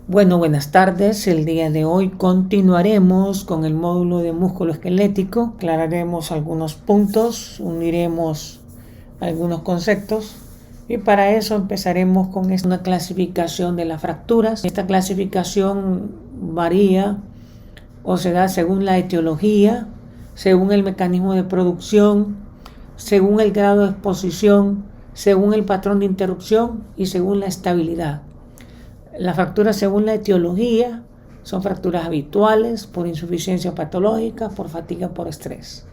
Bueno, buenas tardes. El día de hoy continuaremos con el módulo de músculo esquelético. Aclararemos algunos puntos, uniremos algunos conceptos y para eso empezaremos con una clasificación de las fracturas. Esta clasificación varía o se da según la etiología, según el mecanismo de producción, según el grado de exposición, según el patrón de interrupción y según la estabilidad. Las fracturas según la etiología son fracturas habituales por insuficiencia patológica, por fatiga, por estrés.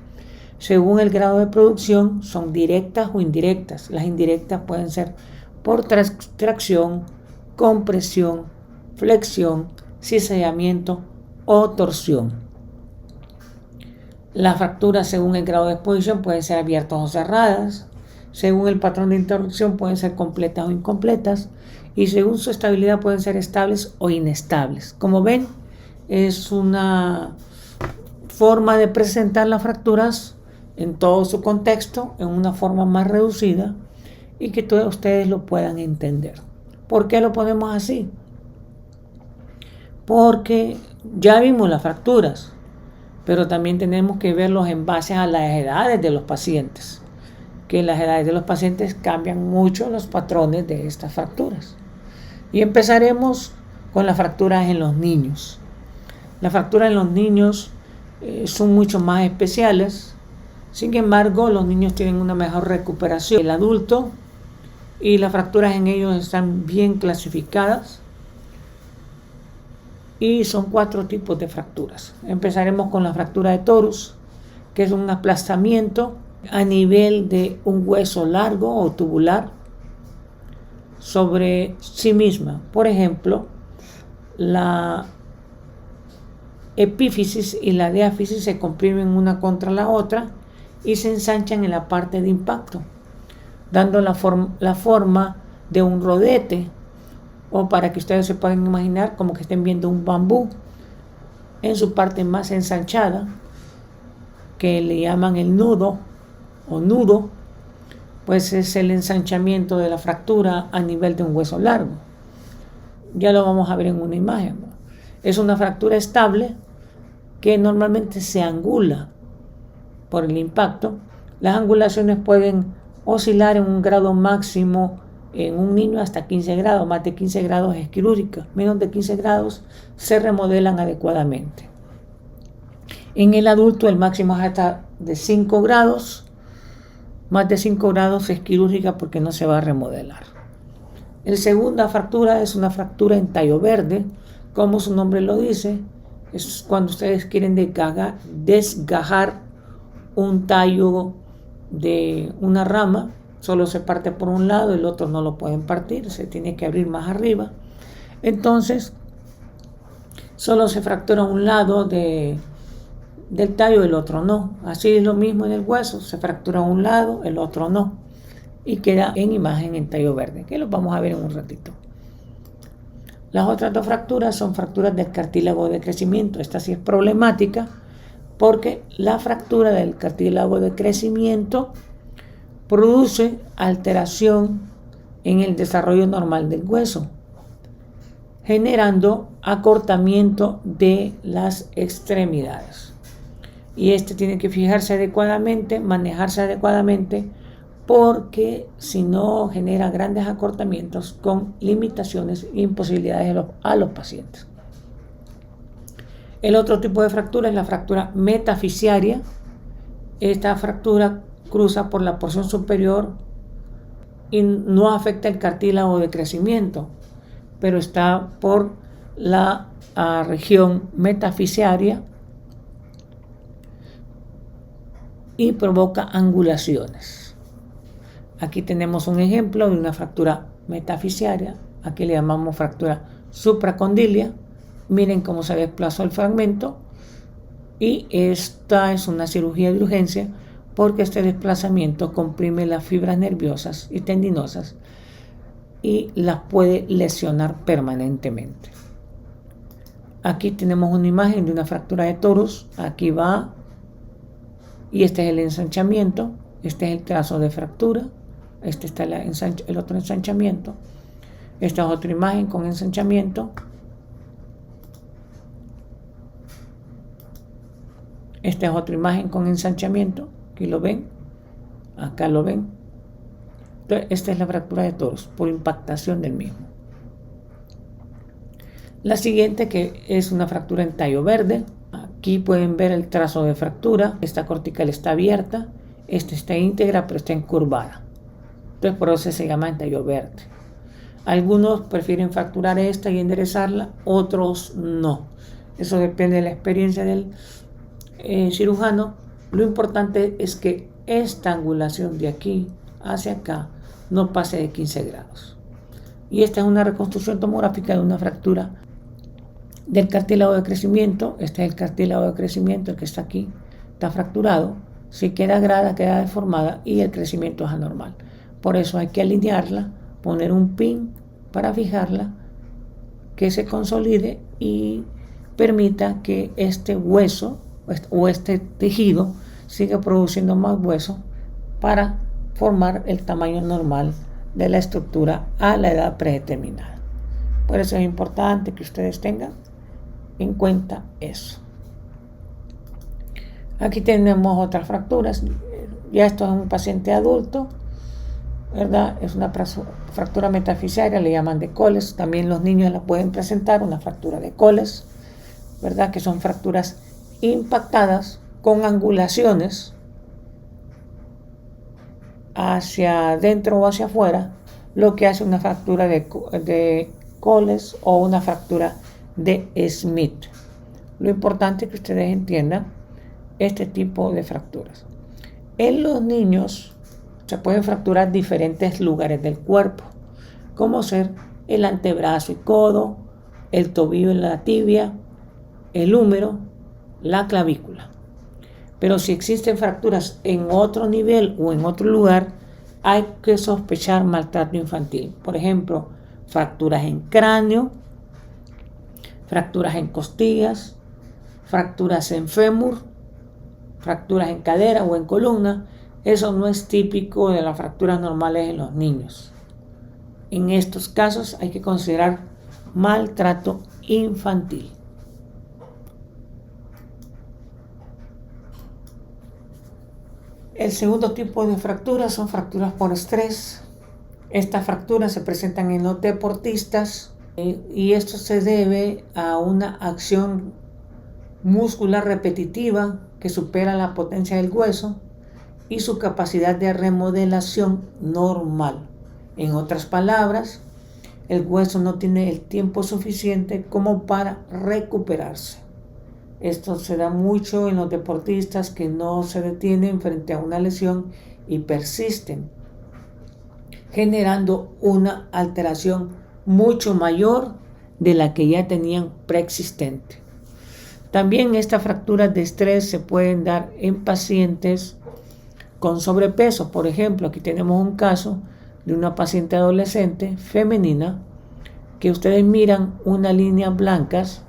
Según el grado de producción son directas o indirectas. Las indirectas pueden ser por tracción, compresión, flexión, cizallamiento o torsión. Las fracturas según el grado de exposición pueden ser abiertas o cerradas. Según el patrón de interrupción pueden ser completas o incompletas. Y según su estabilidad pueden ser estables o inestables. Como ven, es una forma de presentar las fracturas en todo su contexto, en una forma más reducida y que todos ustedes lo puedan entender. ¿Por qué lo ponemos así? Porque ya vimos las fracturas, pero también tenemos que verlos en base a las edades de los pacientes, que en las edades de los pacientes cambian mucho los patrones de estas fracturas. Y empezaremos con las fracturas en los niños. Las fracturas en los niños son mucho más especiales. Sin embargo, los niños tienen una mejor recuperación que el adulto y las fracturas en ellos están bien clasificadas. Y son 4 tipos de fracturas. Empezaremos con la fractura de torus, que es un aplastamiento a nivel de un hueso largo o tubular sobre sí misma. Por ejemplo, la epífisis y la diáfisis se comprimen una contra la otra y se ensanchan en la parte de impacto, dando la forma de un rodete, o para que ustedes se puedan imaginar como que estén viendo un bambú en su parte más ensanchada, que le llaman el nudo o nudo, pues es el ensanchamiento de la fractura a nivel de un hueso largo. Ya lo vamos a ver en una imagen. Es una fractura estable que normalmente se angula por el impacto. Las angulaciones pueden oscilar en un grado máximo en un niño hasta 15 grados. Más de 15 grados es quirúrgica. Menos de 15 grados se remodelan adecuadamente. En el adulto el máximo es hasta de 5 grados. Más de 5 grados es quirúrgica porque no se va a remodelar. La segunda fractura es una fractura en tallo verde. Como su nombre lo dice, es cuando ustedes quieren desgajar un tallo de una rama. Solo se parte por un lado, el otro no lo pueden partir, se tiene que abrir más arriba. Entonces, solo se fractura un lado del tallo, el otro no. Así es lo mismo en el hueso, se fractura un lado, el otro no. Y queda en imagen en tallo verde, que lo vamos a ver en un ratito. Las otras 2 fracturas son fracturas del cartílago de crecimiento. Esta sí es problemática porque la fractura del cartílago de crecimiento produce alteración en el desarrollo normal del hueso, generando acortamiento de las extremidades. Y tiene que fijarse adecuadamente, manejarse adecuadamente, porque si no genera grandes acortamientos con limitaciones e imposibilidades a los pacientes. El otro tipo de fractura es la fractura metafisiaria. Esta fractura cruza por la porción superior y no afecta el cartílago de crecimiento, pero está por la región metafisiaria y provoca angulaciones. Aquí tenemos un ejemplo de una fractura metafisiaria. Aquí le llamamos fractura supracondilia. Miren cómo se desplazó el fragmento. Y esta es una cirugía de urgencia porque este desplazamiento comprime las fibras nerviosas y tendinosas y las puede lesionar permanentemente. Aquí tenemos una imagen de una fractura de torus. Aquí va, y este es el ensanchamiento. Este es el trazo de fractura. Este está el otro ensanchamiento. Esta es otra imagen con ensanchamiento. Esta es otra imagen con ensanchamiento. Aquí lo ven. Acá lo ven. Entonces, esta es la fractura de toros por impactación del mismo. La siguiente, que es una fractura en tallo verde. Aquí pueden ver el trazo de fractura. Esta cortical está abierta. Esta está íntegra, pero está encurvada. Entonces, por eso se llama en tallo verde. Algunos prefieren fracturar esta y enderezarla, otros no. Eso depende de la experiencia del cirujano. Lo importante es que esta angulación de aquí hacia acá no pase de 15 grados. Y esta es una reconstrucción tomográfica de una fractura del cartílago de crecimiento. Este es el cartílago de crecimiento, el que está aquí, está fracturado. Si queda grada, queda deformada y el crecimiento es anormal. Por eso hay que alinearla, poner un pin para fijarla, que se consolide y permita que este hueso o este tejido siga produciendo más hueso para formar el tamaño normal de la estructura a la edad predeterminada. Por eso es importante que ustedes tengan en cuenta eso. Aquí tenemos otras fracturas. Ya esto es un paciente adulto, ¿verdad? Es una fractura metafisaria, le llaman de Coles. También los niños la pueden presentar, una fractura de Coles, ¿verdad? Que son fracturas impactadas con angulaciones hacia adentro o hacia afuera, lo que hace una fractura de Coles o una fractura de Smith. Lo importante es que ustedes entiendan este tipo de fracturas. En los niños se pueden fracturar diferentes lugares del cuerpo, como ser el antebrazo y codo, el tobillo y la tibia, el húmero, la clavícula. Pero si existen fracturas en otro nivel o en otro lugar, hay que sospechar maltrato infantil. Por ejemplo, fracturas en cráneo, fracturas en costillas, fracturas en fémur, fracturas en cadera o en columna. Eso no es típico de las fracturas normales en los niños. En estos casos hay que considerar maltrato infantil. El segundo tipo de fracturas son fracturas por estrés. Estas fracturas se presentan en los deportistas y esto se debe a una acción muscular repetitiva que supera la potencia del hueso y su capacidad de remodelación normal. En otras palabras, el hueso no tiene el tiempo suficiente como para recuperarse. Esto se da mucho en los deportistas que no se detienen frente a una lesión y persisten, generando una alteración mucho mayor de la que ya tenían preexistente. También estas fracturas de estrés se pueden dar en pacientes con sobrepeso. Por ejemplo, aquí tenemos un caso de una paciente adolescente femenina que ustedes miran unas líneas blancas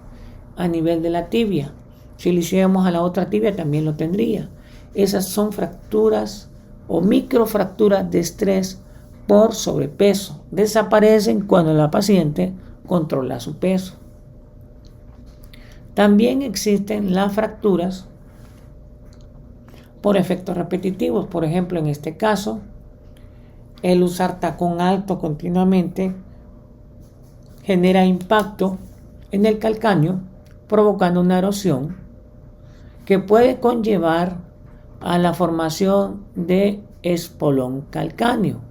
a nivel de la tibia. Si le hiciéramos a la otra tibia también lo tendría. Esas son fracturas o microfracturas de estrés por sobrepeso. Desaparecen cuando la paciente controla su peso. También existen las fracturas por efectos repetitivos. Por ejemplo, en este caso, el usar tacón alto continuamente genera impacto en el calcáneo, provocando una erosión que puede conllevar a la formación de espolón calcáneo,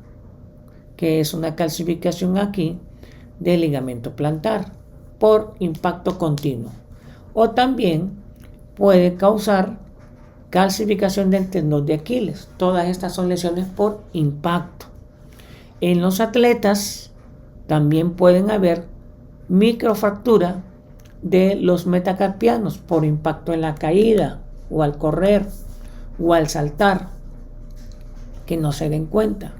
que es una calcificación aquí del ligamento plantar por impacto continuo. O también puede causar calcificación del tendón de Aquiles. Todas estas son lesiones por impacto. En los atletas también pueden haber microfractura de los metacarpianos por impacto en la caída o al correr o al saltar, que no se den cuenta.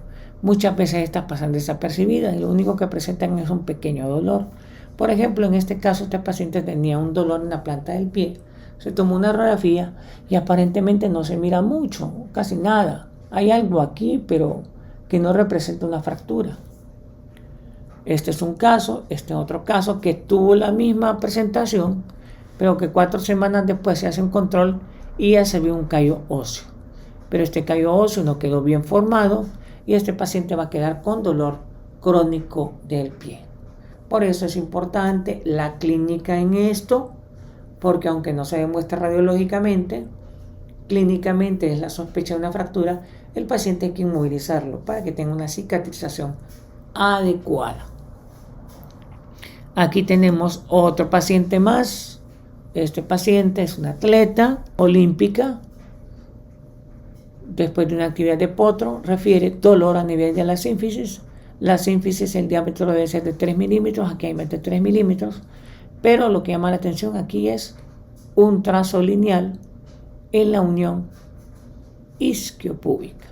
Muchas veces estas pasan desapercibidas y lo único que presentan es un pequeño dolor. Por ejemplo, en este caso, este paciente tenía un dolor en la planta del pie. Se tomó una radiografía y aparentemente no se mira mucho, casi nada. Hay algo aquí, pero que no representa una fractura. Este es un caso, este otro caso que tuvo la misma presentación, pero que 4 semanas después se hace un control y ya se vio un callo óseo. Pero este callo óseo no quedó bien formado y este paciente va a quedar con dolor crónico del pie. Por eso es importante la clínica en esto, porque aunque no se demuestre radiológicamente, clínicamente es la sospecha de una fractura, el paciente hay que inmovilizarlo para que tenga una cicatrización adecuada. Aquí tenemos otro paciente más. Este paciente es una atleta olímpica. Después de una actividad de potro, refiere dolor a nivel de la sínfisis. La sínfisis, el diámetro debe ser de 3 milímetros, aquí hay más de 3 milímetros, pero lo que llama la atención aquí es un trazo lineal en la unión isquiopúbica.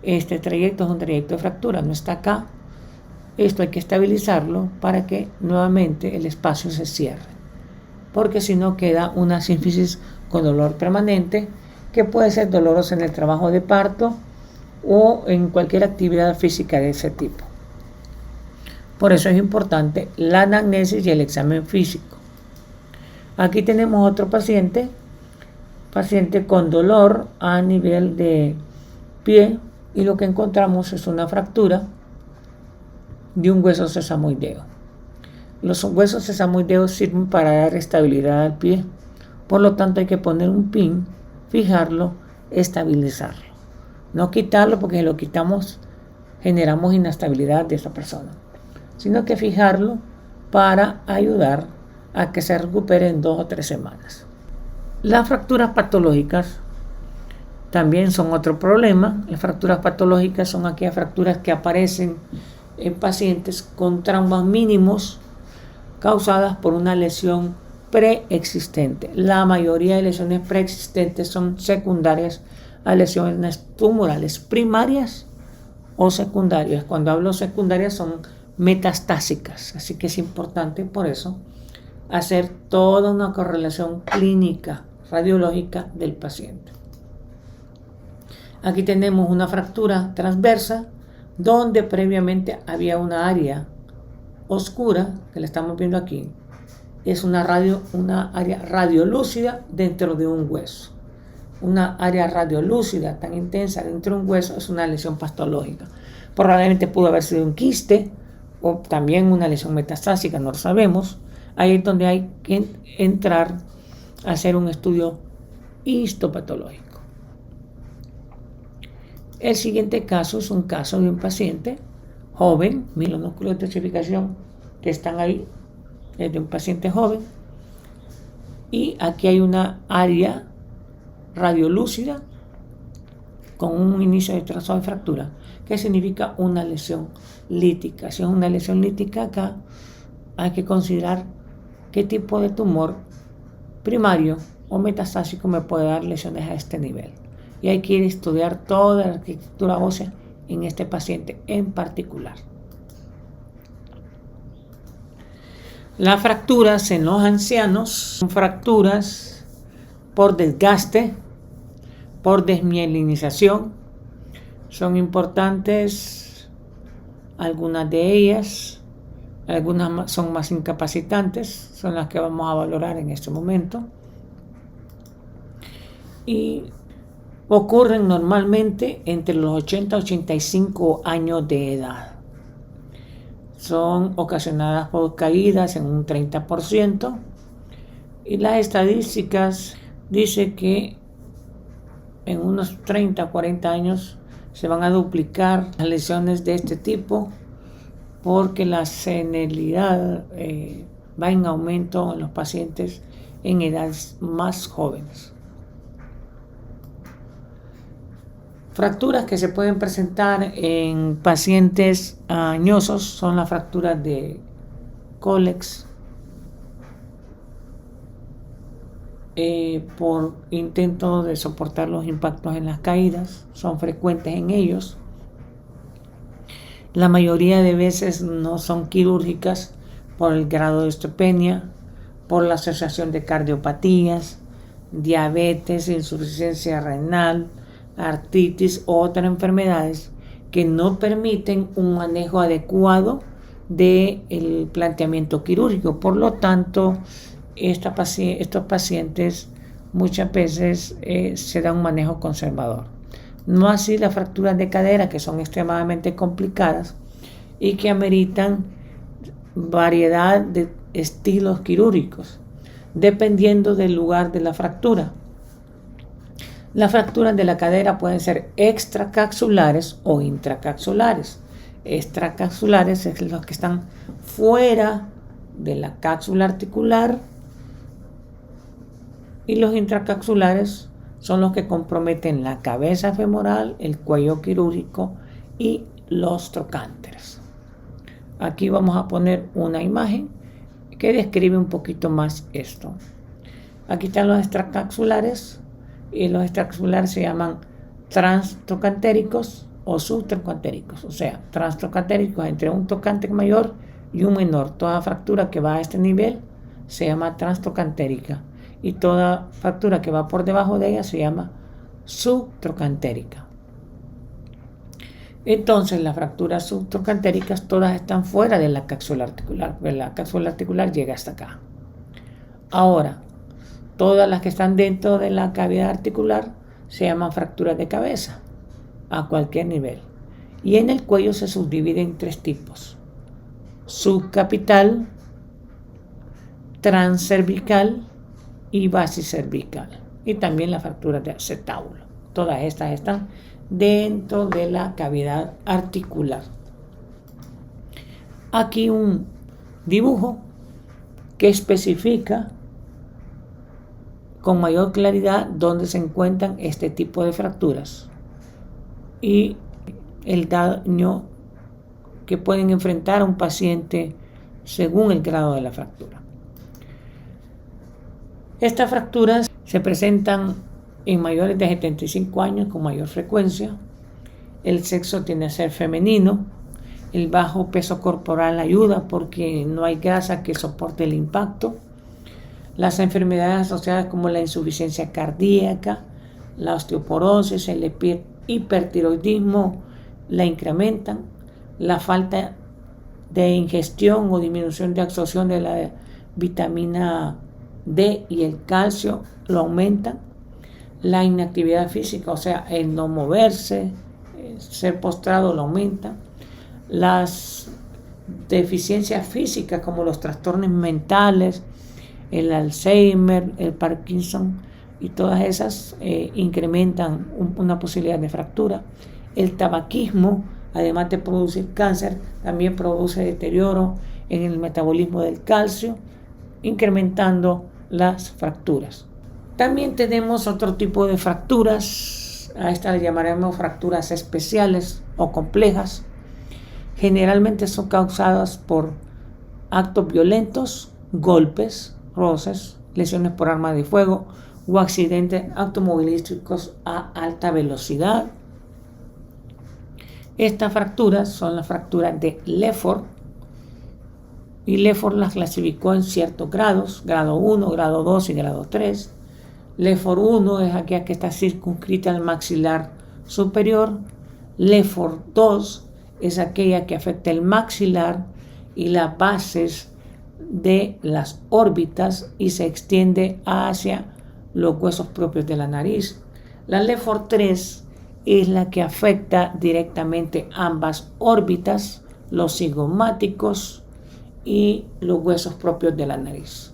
Este trayecto es un trayecto de fractura, no está acá. Esto hay que estabilizarlo para que nuevamente el espacio se cierre, porque si no queda una sínfisis con dolor permanente, que puede ser doloroso en el trabajo de parto o en cualquier actividad física de ese tipo. Por eso es importante la anamnesis y el examen físico. Aquí tenemos otro paciente con dolor a nivel de pie, y lo que encontramos es una fractura de un hueso sesamoideo. Los huesos sesamoideos sirven para dar estabilidad al pie, por lo tanto hay que poner un pin, fijarlo, estabilizarlo. No quitarlo, porque si lo quitamos generamos inestabilidad de esa persona, sino que fijarlo para ayudar a que se recupere en 2 o 3 semanas. Las fracturas patológicas también son otro problema. Las fracturas patológicas son aquellas fracturas que aparecen en pacientes con traumas mínimos causadas por una lesión preexistente. La mayoría de lesiones preexistentes son secundarias a lesiones tumorales primarias o secundarias. Cuando hablo secundarias son metastásicas, así que es importante por eso hacer toda una correlación clínica radiológica del paciente. Aquí tenemos una fractura transversa donde previamente había una área oscura, que la estamos viendo aquí. Es una área radiolúcida dentro de un hueso. Una área radiolúcida tan intensa dentro de un hueso es una lesión patológica. Probablemente pudo haber sido un quiste o también una lesión metastásica, no lo sabemos. Ahí es donde hay que entrar a hacer un estudio histopatológico. El siguiente caso es un caso de un paciente joven, miren los núcleos de calcificación que están ahí, es de un paciente joven, y aquí hay una área radiolúcida con un inicio de trazado de fractura, que significa una lesión lítica. Si es una lesión lítica acá, hay que considerar qué tipo de tumor primario o metastásico me puede dar lesiones a este nivel. Y hay que ir a estudiar toda la arquitectura ósea en este paciente en particular. Las fracturas en los ancianos son fracturas por desgaste, por desmielinización. Son importantes algunas de ellas, algunas son más incapacitantes, son las que vamos a valorar en este momento. Y ocurren normalmente entre los 80 y 85 años de edad. Son ocasionadas por caídas en un 30%, y las estadísticas dicen que en unos 30 o 40 años se van a duplicar las lesiones de este tipo, porque la senilidad va en aumento en los pacientes en edades más jóvenes. Fracturas que se pueden presentar en pacientes añosos son las fracturas de cólex por intento de soportar los impactos en las caídas, son frecuentes en ellos. La mayoría de veces no son quirúrgicas por el grado de osteopenia, por la asociación de cardiopatías, diabetes, insuficiencia renal, artritis u otras enfermedades que no permiten un manejo adecuado del planteamiento quirúrgico. Por lo tanto, estos pacientes muchas veces se da un manejo conservador. No así las fracturas de cadera, que son extremadamente complicadas y que ameritan variedad de estilos quirúrgicos, dependiendo del lugar de la fractura. Las fracturas de la cadera pueden ser extracapsulares o intracapsulares. Extracapsulares es los que están fuera de la cápsula articular y los intracapsulares son los que comprometen la cabeza femoral, el cuello quirúrgico y los trocánteres. Aquí vamos a poner una imagen que describe un poquito más esto. Aquí están los extracapsulares y los extracapsulares se llaman transtrocantéricos o subtrocantéricos, o sea, transtrocantéricos entre un trocánter mayor y un menor. Toda fractura que va a este nivel se llama transtrocantérica y toda fractura que va por debajo de ella se llama subtrocantérica. Entonces las fracturas subtrocantéricas todas están fuera de la cápsula articular, porque la cápsula articular llega hasta acá. Ahora, todas las que están dentro de la cavidad articular se llaman fracturas de cabeza a cualquier nivel. Y en el cuello se subdivide en 3 tipos: subcapital, transcervical y basicervical. Y también las fracturas de acetábulo. Todas estas están dentro de la cavidad articular. Aquí un dibujo que especifica con mayor claridad dónde se encuentran este tipo de fracturas y el daño que pueden enfrentar a un paciente según el grado de la fractura. Estas fracturas se presentan en mayores de 75 años con mayor frecuencia. El sexo tiende a ser femenino. El bajo peso corporal ayuda porque no hay grasa que soporte el impacto. Las enfermedades asociadas como la insuficiencia cardíaca, la osteoporosis, el hipertiroidismo la incrementan. La falta de ingestión o disminución de absorción de la vitamina D y el calcio lo aumentan. La inactividad física, o sea, el no moverse, ser postrado lo aumenta. Las deficiencias físicas como los trastornos mentales, el Alzheimer, el Parkinson y todas esas incrementan una posibilidad de fractura. El tabaquismo, además de producir cáncer, también produce deterioro en el metabolismo del calcio, incrementando las fracturas. También tenemos otro tipo de fracturas, a estas le llamaremos fracturas especiales o complejas. Generalmente son causadas por actos violentos, golpes, roces, lesiones por arma de fuego o accidentes automovilísticos a alta velocidad. Estas fracturas son las fracturas de Lefort, y Lefort las clasificó en ciertos grados: grado 1, grado 2 y grado 3. Lefort 1 es aquella que está circunscrita al maxilar superior. Lefort 2 es aquella que afecta el maxilar y las bases de las órbitas y se extiende hacia los huesos propios de la nariz. La Lefort 3 es la que afecta directamente ambas órbitas, los cigomáticos y los huesos propios de la nariz.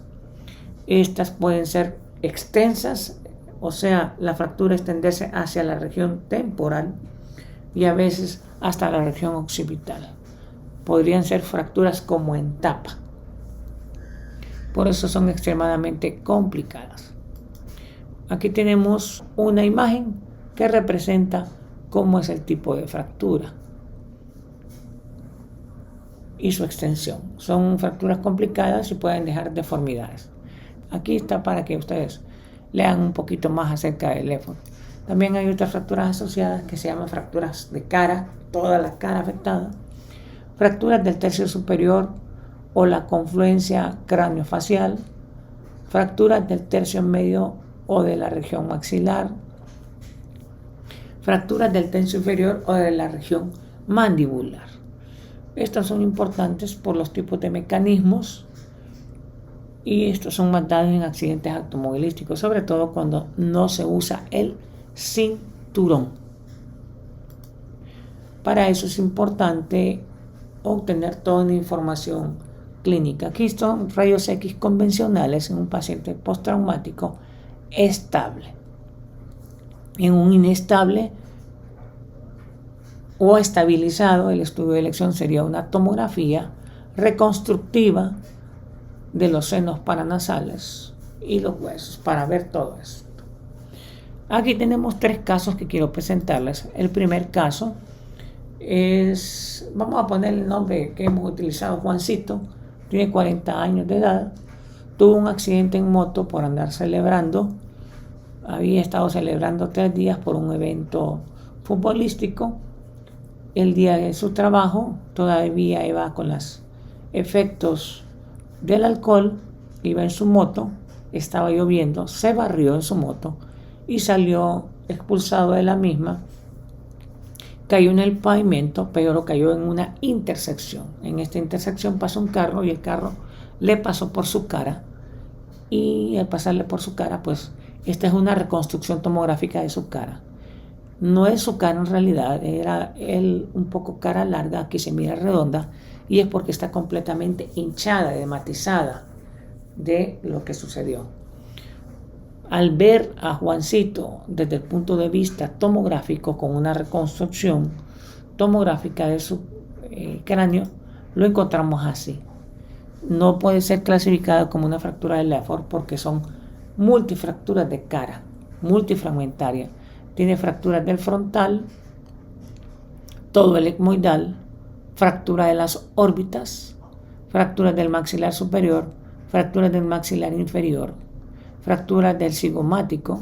Estas pueden ser extensas, o sea, la fractura extenderse hacia la región temporal y a veces hasta la región occipital. Podrían ser fracturas como en tapa. Por eso son extremadamente complicadas. Aquí tenemos una imagen que representa cómo es el tipo de fractura y su extensión. Son fracturas complicadas y pueden dejar deformidades. Aquí está para que ustedes lean un poquito más acerca del Lefort. También hay otras fracturas asociadas que se llaman fracturas de cara, toda la cara afectada, fracturas del tercio superior o la confluencia craneofacial, fracturas del tercio medio o de la región maxilar, fracturas del tercio inferior o de la región mandibular. Estas son importantes por los tipos de mecanismos y estos son más dados en accidentes automovilísticos, sobre todo cuando no se usa el cinturón. Para eso es importante obtener toda la información clínica. Aquí son rayos X convencionales en un paciente postraumático estable. En un inestable o estabilizado, el estudio de elección sería una tomografía reconstructiva de los senos paranasales y los huesos para ver todo esto. Aquí tenemos 3 casos que quiero presentarles. El primer caso es, vamos a poner el nombre que hemos utilizado, Juancito, tiene 40 años de edad, tuvo un accidente en moto por andar celebrando, había estado celebrando 3 días por un evento futbolístico. El día de su trabajo todavía iba con los efectos del alcohol, iba en su moto, estaba lloviendo, se barrió en su moto y salió expulsado de la misma. Cayó en el pavimento, pero cayó en una intersección. En esta intersección pasó un carro y el carro le pasó por su cara. Y al pasarle por su cara, pues esta es una reconstrucción tomográfica de su cara. No es su cara en realidad, era él un poco cara larga, aquí se mira redonda, y es porque está completamente hinchada, dematizada de lo que sucedió. Al ver a Juancito desde el punto de vista tomográfico, con una reconstrucción tomográfica de su cráneo, lo encontramos así. No puede ser clasificado como una fractura de Lefort porque son multifracturas de cara, multifragmentaria. Tiene fracturas del frontal, todo el etmoidal, fractura de las órbitas, fracturas del maxilar superior, fracturas del maxilar inferior, fracturas del cigomático.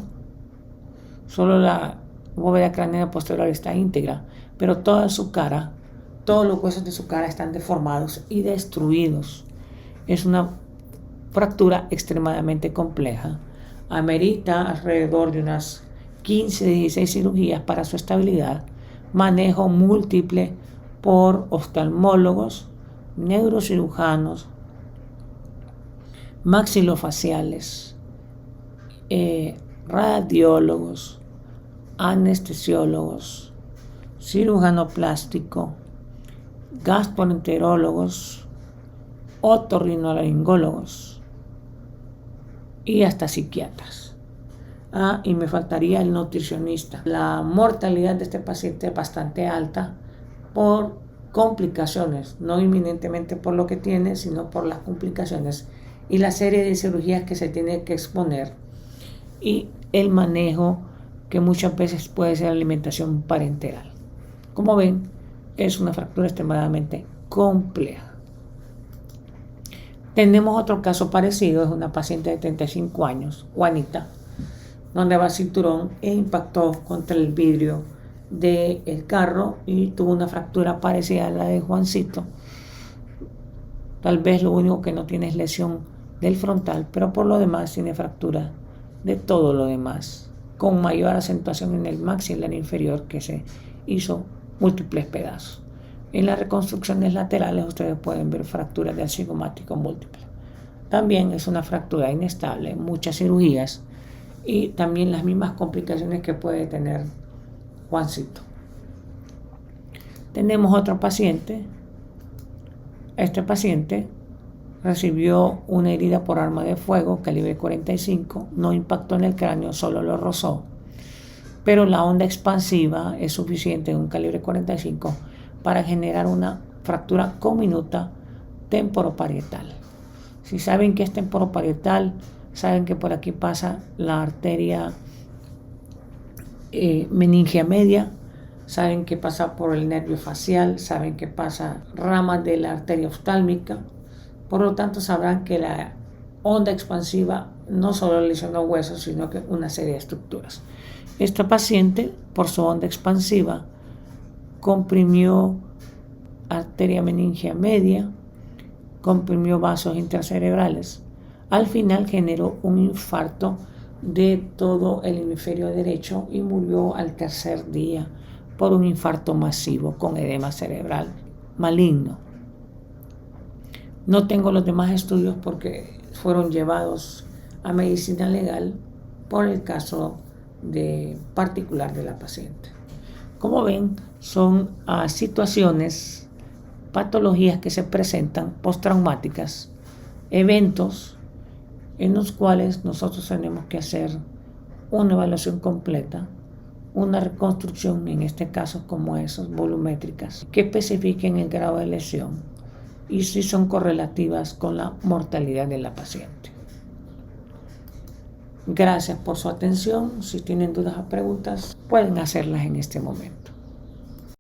Solo la bóveda craneana posterior está íntegra, pero toda su cara, todos los huesos de su cara están deformados y destruidos. Es una fractura extremadamente compleja. Amerita alrededor de unas 15 a 16 cirugías para su estabilidad, manejo múltiple por oftalmólogos, neurocirujanos, maxilofaciales, radiólogos, anestesiólogos, cirujano plástico, gastroenterólogos, otorrinolaringólogos y hasta psiquiatras. Y me faltaría el nutricionista. La mortalidad de este paciente es bastante alta por complicaciones, no inminentemente por lo que tiene, sino por las complicaciones y la serie de cirugías que se tiene que exponer y el manejo que muchas veces puede ser alimentación parenteral. Como ven, es una fractura extremadamente compleja. Tenemos otro caso parecido, es una paciente de 35 años, Juanita, donde va cinturón e impactó contra el vidrio del carro y tuvo una fractura parecida a la de Juancito. Tal vez lo único que no tiene es lesión del frontal, pero por lo demás tiene fractura de todo lo demás, con mayor acentuación en el maxilar inferior, que se hizo múltiples pedazos. En las reconstrucciones laterales ustedes pueden ver fracturas del cigomático múltiple. También es una fractura inestable, muchas cirugías y también las mismas complicaciones que puede tener Juancito. Tenemos otro paciente. Este paciente recibió una herida por arma de fuego calibre 45, no impactó en el cráneo, solo lo rozó, pero la onda expansiva es suficiente en un calibre 45 para generar una fractura comenuta temporoparietal. Si saben que es temporoparietal, saben que por aquí pasa la arteria meningia media, saben que pasa por el nervio facial, saben que pasa ramas de la arteria oftálmica. Por lo tanto, sabrán que la onda expansiva no solo lesionó huesos, sino que una serie de estructuras. Esta paciente, por su onda expansiva, comprimió arteria meningia media, comprimió vasos intracerebrales. Al final generó un infarto de todo el hemisferio derecho y murió al tercer día por un infarto masivo con edema cerebral maligno. No tengo los demás estudios porque fueron llevados a medicina legal por el caso particular de la paciente. Como ven, son situaciones, patologías que se presentan postraumáticas, eventos en los cuales nosotros tenemos que hacer una evaluación completa, una reconstrucción, en este caso como esas volumétricas, que especifiquen el grado de lesión y si son correlativas con la mortalidad de la paciente. Gracias por su atención. Si tienen dudas o preguntas, pueden hacerlas en este momento.